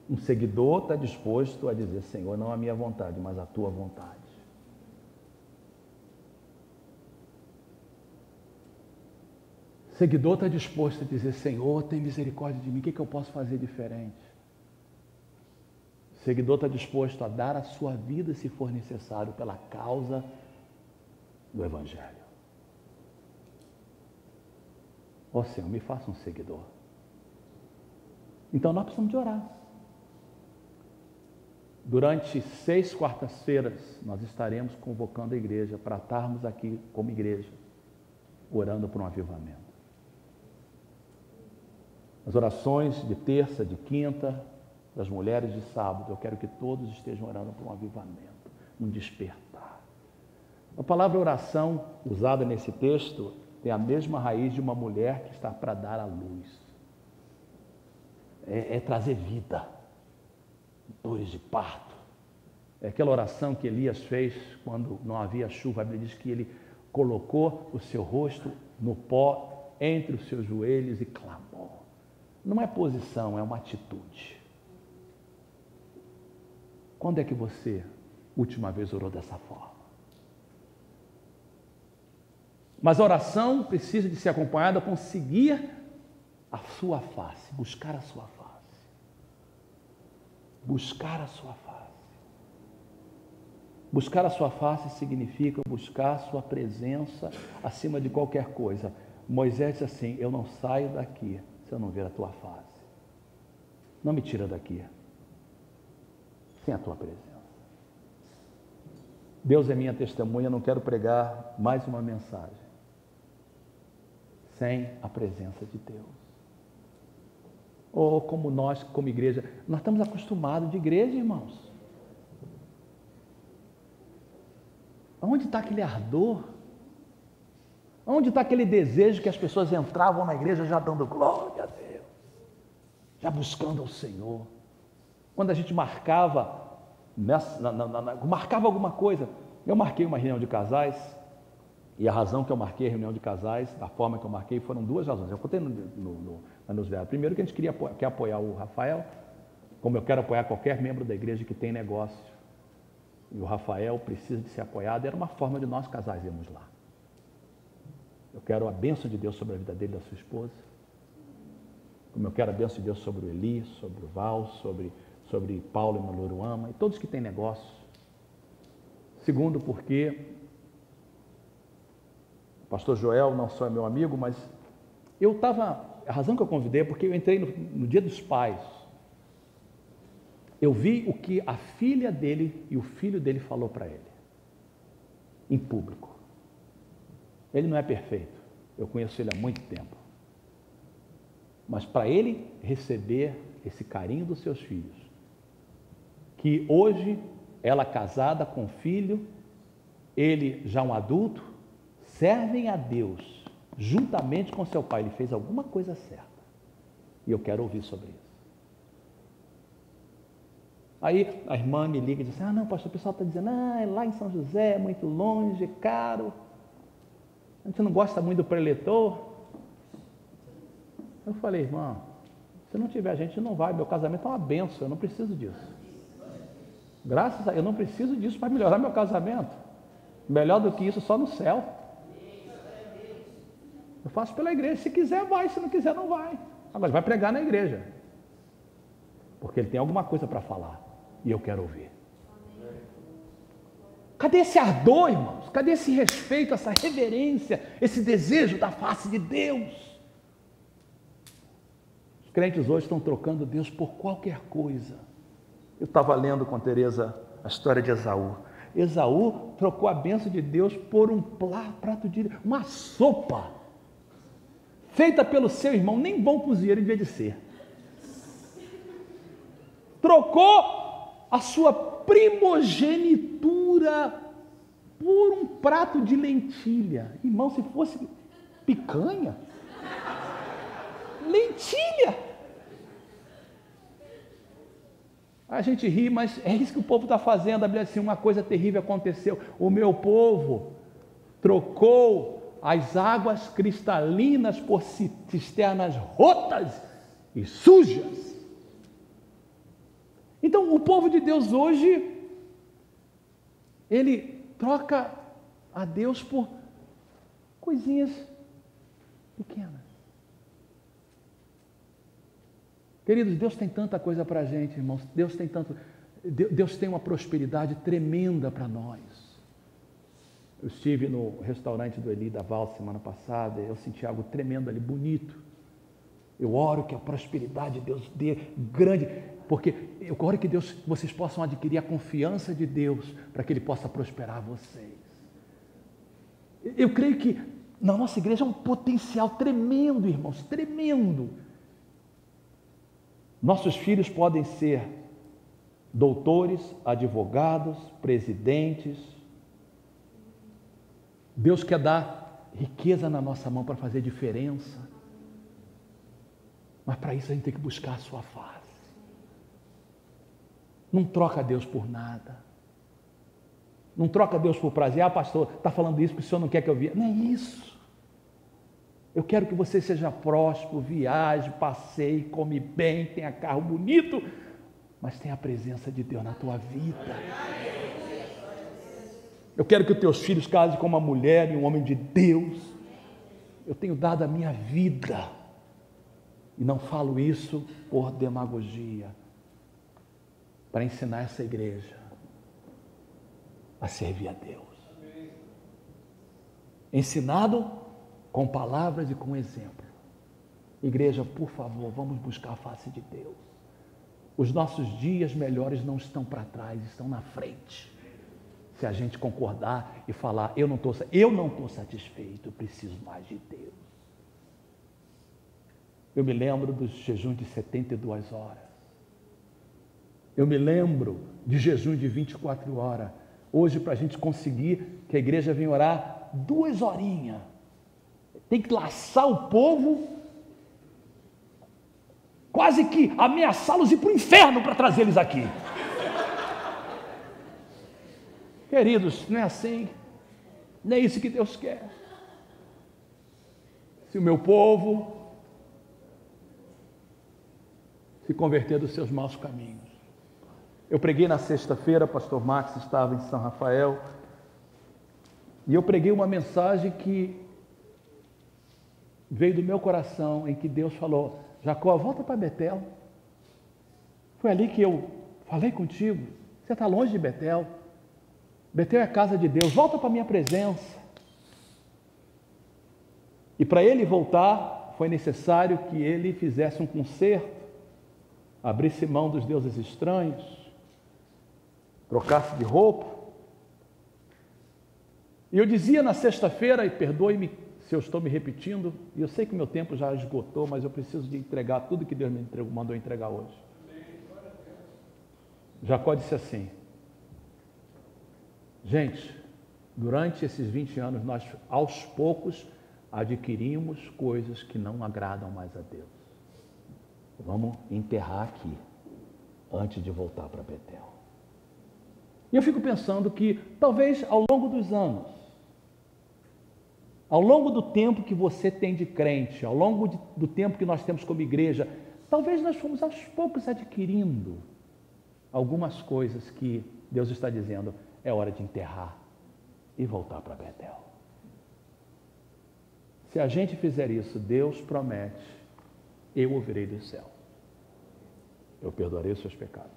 Um seguidor está disposto a dizer: Senhor, não a minha vontade, mas a tua vontade. Seguidor está disposto a dizer: Senhor, tem misericórdia de mim, o que eu posso fazer diferente? Seguidor está disposto a dar a sua vida, se for necessário, pela causa do Evangelho. Ó Senhor, me faça um seguidor. Então nós precisamos de orar. Durante 6 quartas-feiras, nós estaremos convocando a igreja para estarmos aqui como igreja, orando por um avivamento. As orações de terça, de quinta, das mulheres de sábado, eu quero que todos estejam orando por um avivamento, um despertar. A palavra oração, usada nesse texto, tem a mesma raiz de uma mulher que está para dar à luz. É trazer vida, dores de parto. É aquela oração que Elias fez quando não havia chuva. A Bíblia diz que ele colocou o seu rosto no pó entre os seus joelhos e clamou. Não é posição, é uma atitude. Quando é que você, última vez, orou dessa forma? Mas a oração precisa de ser acompanhada com seguir a sua face, buscar a sua face. Buscar a sua face. Buscar a sua face significa buscar a sua presença acima de qualquer coisa. Moisés disse assim: eu não saio daqui se eu não ver a tua face. Não me tira daqui sem a tua presença. Deus é minha testemunha, não quero pregar mais uma mensagem sem a presença de Deus. Ou como nós, como igreja, nós estamos acostumados de igreja, irmãos. Onde está aquele ardor? Onde está aquele desejo que as pessoas entravam na igreja já dando glória a Deus, já buscando ao Senhor? Quando a gente marcava alguma coisa, eu marquei uma reunião de casais E a razão que eu marquei a reunião de casais, da forma que eu marquei, foram duas razões. Eu contei na newsletter. Primeiro, que a gente quer apoiar o Rafael, como eu quero apoiar qualquer membro da igreja que tem negócio. E o Rafael precisa de ser apoiado. Era uma forma de nós casais irmos lá. Eu quero a bênção de Deus sobre a vida dele e da sua esposa. Como eu quero a bênção de Deus sobre o Eli, sobre o Val, sobre Paulo e Maluruama, e todos que têm negócio. Segundo, porque o pastor Joel não só é meu amigo, mas a razão que eu convidei é porque eu entrei no Dia dos Pais. Eu vi o que a filha dele e o filho dele falou para ele, em público. Ele não é perfeito, eu conheço ele há muito tempo. Mas para ele receber esse carinho dos seus filhos, que hoje ela casada com filho, ele já um adulto, servem a Deus juntamente com seu pai. Ele fez alguma coisa certa. E eu quero ouvir sobre isso. Aí a irmã me liga e diz: não, pastor, o pessoal está dizendo, é lá em São José, é muito longe, é caro. A gente não gosta muito do preletor. Eu falei: irmã, se não tiver gente, não vai. Meu casamento é uma benção, eu não preciso disso. Graças a Deus, eu não preciso disso para melhorar meu casamento. Melhor do que isso, só no céu. Eu faço pela igreja. Se quiser, vai. Se não quiser, não vai. Agora, ele vai pregar na igreja. Porque ele tem alguma coisa para falar. E eu quero ouvir. Cadê esse ardor, irmãos? Cadê esse respeito, essa reverência, esse desejo da face de Deus? Os crentes hoje estão trocando Deus por qualquer coisa. Eu estava lendo com a Tereza a história de Esaú. Esaú trocou a bênção de Deus por um prato de uma sopa feita pelo seu irmão, nem bom cozinheiro devia de ser. Trocou a sua primogenitura por um prato de lentilha. Irmão, se fosse picanha, lentilha. A gente ri, mas é isso que o povo está fazendo. A Bíblia diz assim: uma coisa terrível aconteceu. O meu povo trocou as águas cristalinas por cisternas rotas e sujas. Então, o povo de Deus hoje, ele troca a Deus por coisinhas pequenas. Queridos, Deus tem tanta coisa para a gente, irmãos. Deus tem uma prosperidade tremenda para nós. Eu estive no restaurante do Eli da Val semana passada, eu senti algo tremendo ali, bonito. Eu oro que a prosperidade de Deus dê grande, porque eu oro que vocês possam adquirir a confiança de Deus para que Ele possa prosperar vocês. Eu creio que na nossa igreja há um potencial tremendo, irmãos, tremendo. Nossos filhos podem ser doutores, advogados, presidentes. Deus quer dar riqueza na nossa mão para fazer diferença. Mas para isso a gente tem que buscar a sua face. Não troca Deus por nada. Não troca Deus por prazer. Pastor, está falando isso porque o senhor não quer que eu via. Não é isso. Eu quero que você seja próspero, viaje, passeie, come bem, tenha carro bonito, mas tenha a presença de Deus na tua vida. Eu quero que os teus filhos casem com uma mulher e um homem de Deus. Eu tenho dado a minha vida. E não falo isso por demagogia, para ensinar essa igreja a servir a Deus. Ensinado com palavras e com exemplo. Igreja, por favor, vamos buscar a face de Deus. Os nossos dias melhores não estão para trás, estão na frente. Se a gente concordar e falar: eu não estou satisfeito, eu preciso mais de Deus. Eu me lembro dos jejuns de 72 horas. Eu me lembro de jejum de 24 horas. Hoje, para a gente conseguir que a igreja venha orar 2 horinhas, tem que laçar o povo, quase que ameaçá-los ir para o inferno para trazê-los aqui. Queridos, não é assim. Não é isso que Deus quer. Se o meu povo se converter dos seus maus caminhos. Eu preguei na sexta-feira, pastor Max estava em São Rafael, e eu preguei uma mensagem que veio do meu coração, em que Deus falou: Jacó, volta para Betel. Foi ali que eu falei contigo. Você está longe de Betel. Betel é a casa de Deus. Volta para a minha presença. E para ele voltar, foi necessário que ele fizesse um concerto, abrisse mão dos deuses estranhos, trocasse de roupa. E eu dizia na sexta-feira, e perdoe-me se eu estou me repetindo, e eu sei que o meu tempo já esgotou, mas eu preciso de entregar tudo que Deus me mandou entregar hoje. Jacó disse assim: gente, durante esses 20 anos, nós aos poucos adquirimos coisas que não agradam mais a Deus. Vamos enterrar aqui, antes de voltar para Betel. E eu fico pensando que, talvez ao longo dos anos, ao longo do tempo que você tem de crente, ao longo do tempo que nós temos como igreja, talvez nós fomos aos poucos adquirindo algumas coisas que Deus está dizendo: é hora de enterrar e voltar para Betel. Se a gente fizer isso, Deus promete: eu ouvirei do céu, eu perdoarei os seus pecados,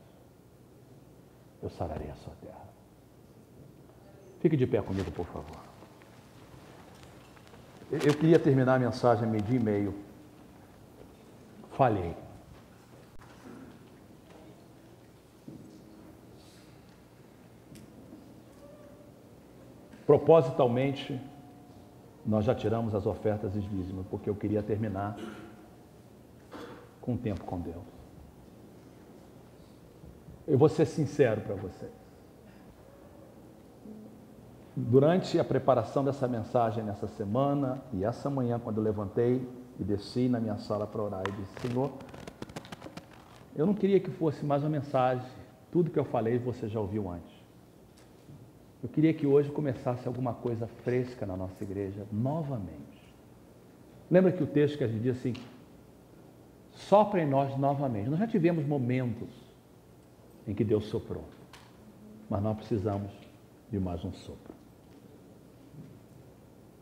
eu sararei a sua terra. Fique de pé comigo, por favor. Eu queria terminar a mensagem a 12:30. Falhei. Propositalmente, nós já tiramos as ofertas e os dízimos, porque eu queria terminar com o tempo com Deus. Eu vou ser sincero para vocês. Durante a preparação dessa mensagem nessa semana e essa manhã, quando eu levantei e desci na minha sala para orar, eu disse: Senhor, eu não queria que fosse mais uma mensagem, tudo que eu falei você já ouviu antes. Eu queria que hoje começasse alguma coisa fresca na nossa igreja, novamente. Lembra que o texto que a gente diz assim: sopra em nós novamente. Nós já tivemos momentos em que Deus soprou, mas nós precisamos de mais um sopro.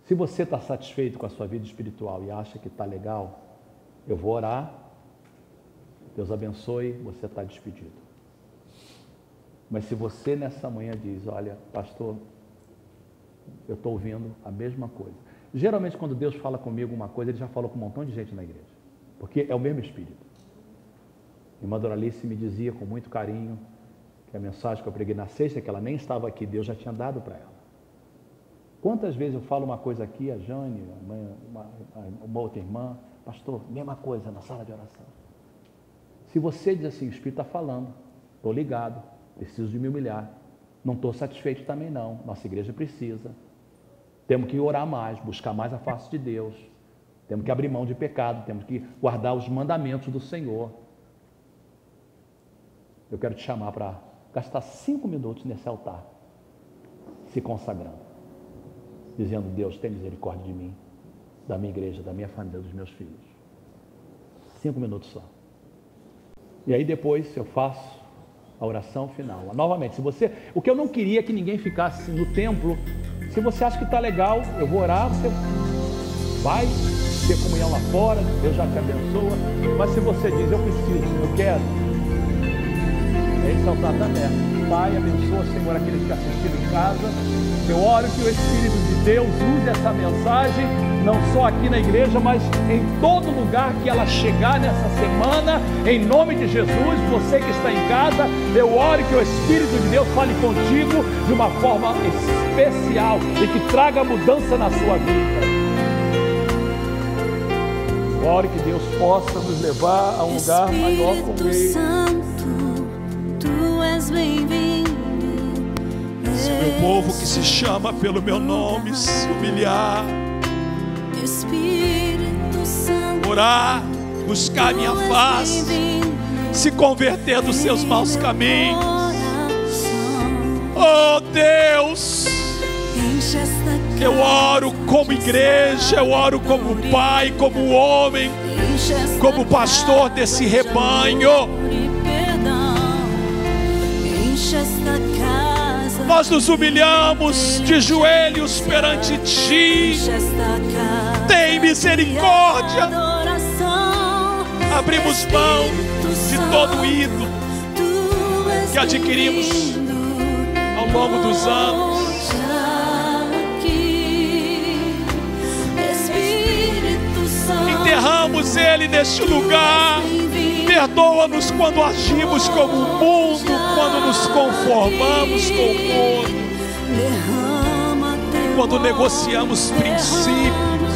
Se você está satisfeito com a sua vida espiritual e acha que está legal, eu vou orar, Deus abençoe, você está despedido. Mas se você nessa manhã diz: olha, pastor, eu estou ouvindo a mesma coisa. Geralmente quando Deus fala comigo uma coisa, Ele já falou com um montão de gente na igreja, porque é o mesmo Espírito. Irmã Doralice me dizia com muito carinho que a mensagem que eu preguei na sexta, que ela nem estava aqui, Deus já tinha dado para ela. Quantas vezes eu falo uma coisa aqui, a Jane, uma outra irmã: pastor, mesma coisa na sala de oração. Se você diz assim: o Espírito está falando, estou ligado, preciso de me humilhar, não estou satisfeito também não, nossa igreja precisa, temos que orar mais, buscar mais a face de Deus, temos que abrir mão de pecado, temos que guardar os mandamentos do Senhor. Eu quero te chamar para gastar 5 minutos nesse altar, se consagrando, dizendo: Deus, tem misericórdia de mim, da minha igreja, da minha família, dos meus filhos. 5 minutos só. E aí depois eu faço a oração final. Novamente, o que eu não queria é que ninguém ficasse no templo. Se você acha que está legal, eu vou orar, você vai ter comunhão lá fora, Deus já te abençoa. Mas se você diz: eu preciso, eu quero, esse altar está aberto. Pai, abençoa, Senhor, aqueles que assistiram em casa. Eu oro que o Espírito de Deus use essa mensagem, não só aqui na igreja, mas em todo lugar que ela chegar nessa semana, em nome de Jesus. Você que está em casa, eu oro que o Espírito de Deus fale contigo de uma forma especial e que traga mudança na sua vida. Eu oro que Deus possa nos levar a um lugar maior com Ele. Tu és bem-vindo. Se o meu povo que se chama pelo meu nome se humilhar, Espírito Santo, orar, buscar minha face, se converter dos seus maus caminhos, oh Deus, enche esta Eu oro como igreja, eu oro como pai, como homem, como pastor desse rebanho. Nós nos humilhamos de joelhos perante Ti. Tem misericórdia. Abrimos mão de todo ídolo que adquirimos ao longo dos anos. Enterramos ele neste lugar. Perdoa-nos quando agimos como o mundo, quando nos conformamos com o mundo, quando negociamos princípios,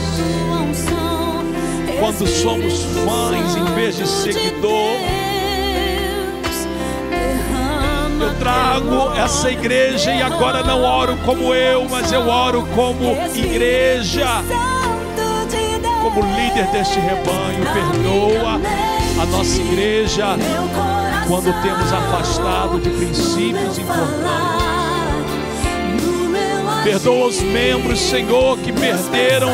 quando somos fãs em vez de seguidor. Eu trago essa igreja e agora não oro como eu, mas eu oro como igreja, como líder deste rebanho. Perdoa a nossa igreja quando temos afastado de princípios importantes. Perdoa os membros, Senhor, que perderam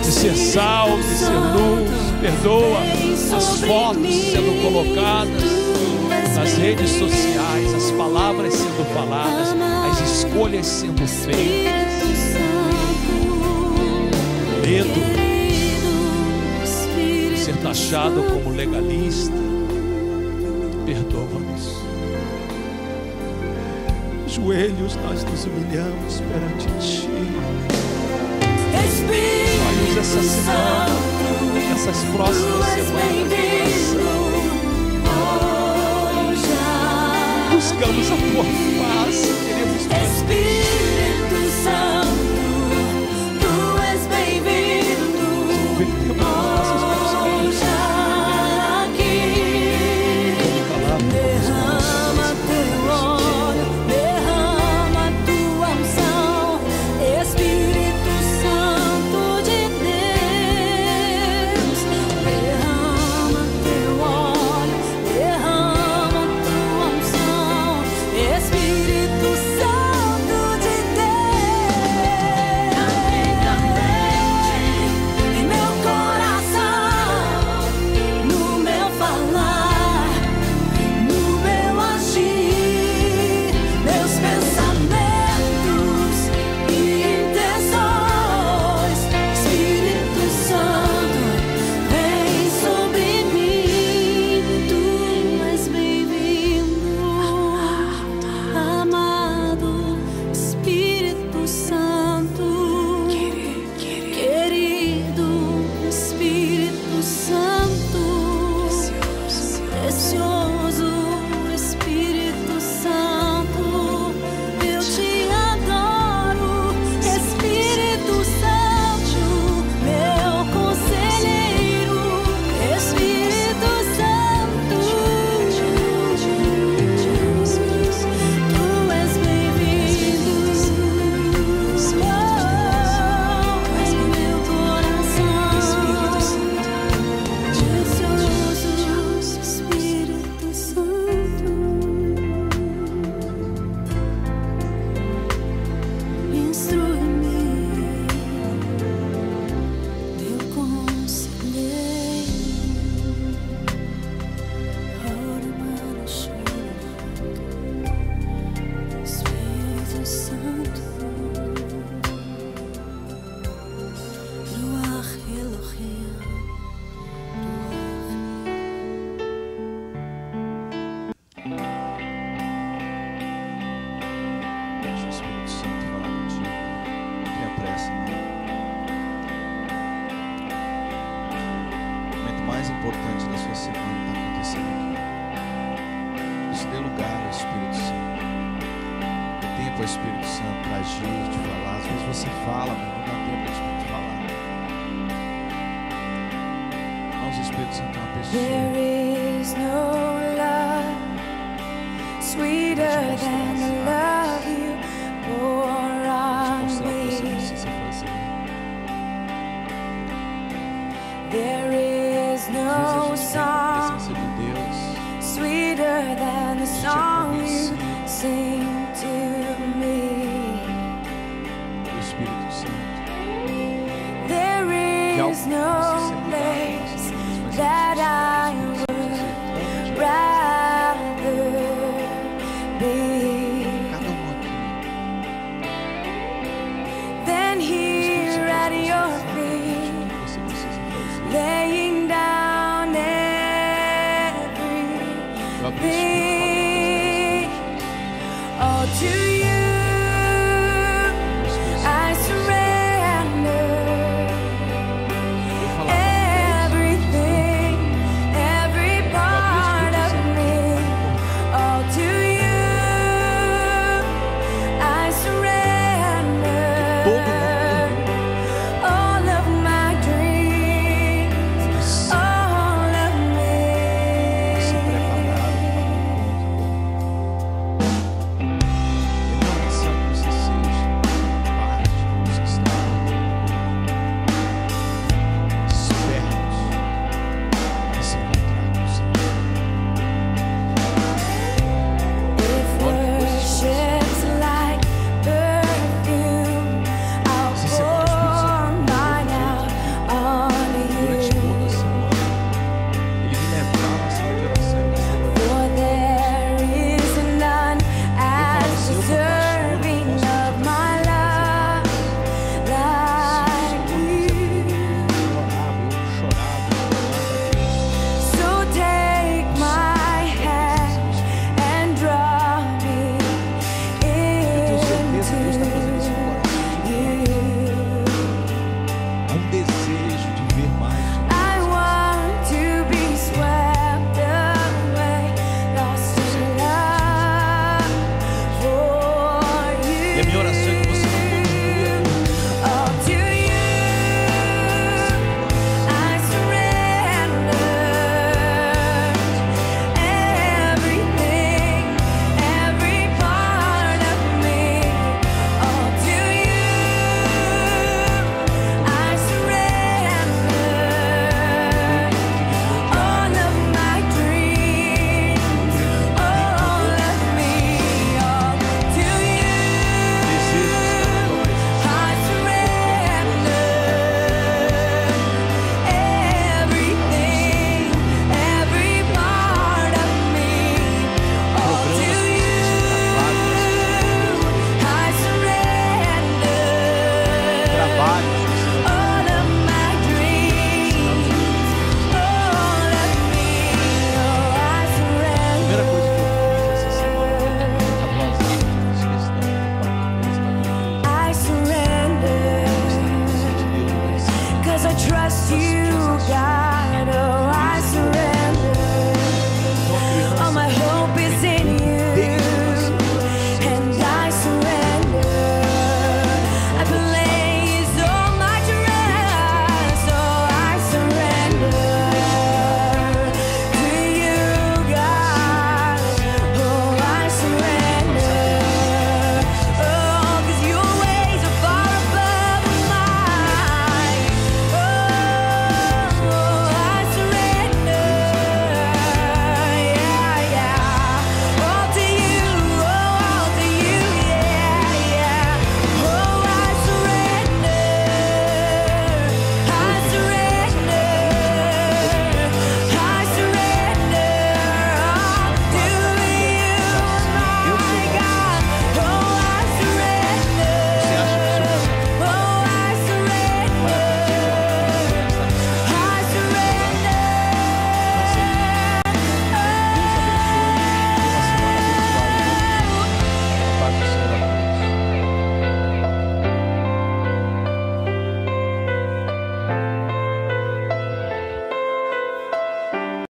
de ser sal, de ser luz. Perdoa as fotos sendo colocadas nas redes sociais, as palavras sendo faladas, as escolhas sendo feitas. Medo de ser taxado como legalista. Perdoa-nos. Joelhos nós nos humilhamos perante Ti. Pai, usa essa semana, essas próximas semanas, buscamos a Tua face, queremos Espírito Santo, Tu és bem-vindo. Derrama Teu óleo, derrama Tua unção, Espírito Santo de Deus. Derrama Teu óleo, derrama Tua unção, Espírito Santo de Deus. Em meu coração, no meu falar, no meu agir, meus pensamentos e intenções. Espírito Santo, vem sobre mim. Tu és bem-vindo, amado Espírito Santo, querido Espírito Santo, precioso Espírito Santo, eu te adoro, Espírito Santo, meu conselheiro, Espírito Santo, Tu és bem-vindo, em meu coração, precioso Espírito Santo, instrui-me, meu conselheiro, ora para Espírito Santo, Ruach Elohim. Deixa o Espírito Santo falar contigo. Não tenha pressa, não. O momento mais importante da sua semana está acontecendo aqui. Isso dê lugar ao Espírito Santo. Dê tempo ao Espírito Santo para agir, te falar. Às vezes você fala, mas não dá tempo ao Espírito falar. Mas o Espírito Santo é uma pessoa. There is no love sweeter than the love you pour on Mostrar o que você me. precisa fazer. There is Às no vezes a gente tem a song presença de Deus. sweeter than the A gente é song you convencido. sing is no place that I would rather be than here at your feet, laying down everything. All to you I surrender. Everything, every part of me. All to you I surrender. All of my dreams, all of me. If worship's like perfume, I'll pour mine out on you. For there is none as deserving of my love like you. So take my hand and draw me into you. I want to be swept away, lost in love for you. E a minha oração é que você não continue All to you I surrender. Everything, every part of me. All to you I surrender. All of my dreams, all of me. All to you I surrender. Everything, every part of me. All to you I surrender. All of my dreams, all of me. Oh, I Primeira coisa que eu fiz essa semana foi surrender. I surrender. 'Cause I trust you, God.